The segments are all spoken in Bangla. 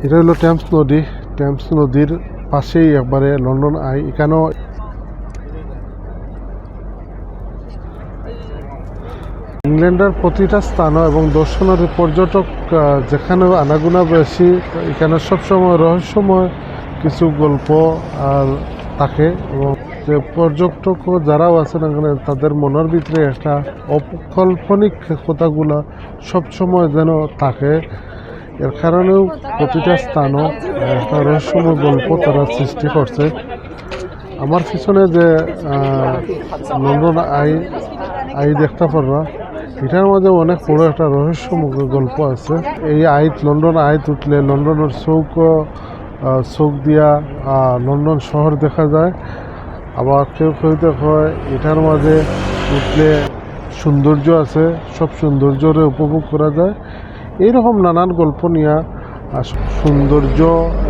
এটা হলো টেমস নদী। টেমস নদীর পাশেই একবারে লন্ডন আই। এখানেও ইংল্যান্ডের প্রতিটা স্থান এবং দর্শনার্থী পর্যটক যেখানে আনাগোনা বেশি, এখানে সবসময় রহস্যময় কিছু গল্প আর থাকে। এবং যে পর্যটক যারাও আছেন এখানে তাদের মনের ভিতরে একটা অকাল্পনিক কথাগুলো সবসময় যেন থাকে। এর কারণেও প্রতিটা স্থানও একটা রহস্যময় গল্প তারা সৃষ্টি করছে। আমার পিছনে যে লন্ডন আই দেখতে পারবা, এটার মধ্যে অনেক বড় একটা রহস্যময় গল্প আছে। এই লন্ডন আইত উঠলে লন্ডনের চৌক দিয়া লন্ডন শহর দেখা যায়। আবার কেউ কেউ হয় এটার মাঝে উঠলে সৌন্দর্য আছে, সব সৌন্দর্যরে উপভোগ করা যায়। এইরকম নানান গল্প নিয়ে সৌন্দর্য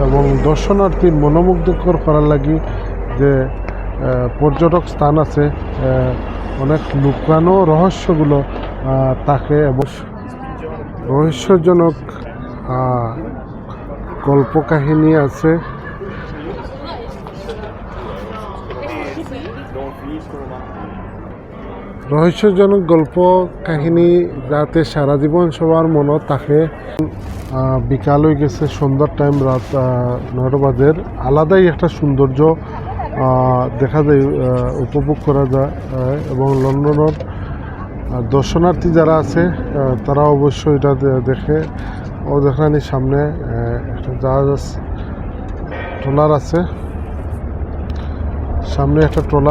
এবং দর্শনার্থীর মনোমুগ্ধকর করার লাগি যে পর্যটক স্থান আছে, অনেক লুকানো রহস্যগুলো থাকে এবং রহস্যজনক গল্প কাহিনী আছে। রহস্যজনক গল্প কাহিনী যাতে সারা জীবন সবার মনত থাকে। বিকাল হয়ে গেছে, সন্ধ্যার টাইম, রাত 9টা বাজে। আলাদাই একটা সৌন্দর্য দেখা যায়, উপভোগ করা যায়। এবং লন্ডনের দর্শনার্থী যারা আছে তারা অবশ্যই এটা দেখে। ও দেখানি সামনে একটা জাহাজ ট্রলার আছে, সামনে একটা ট্রলার।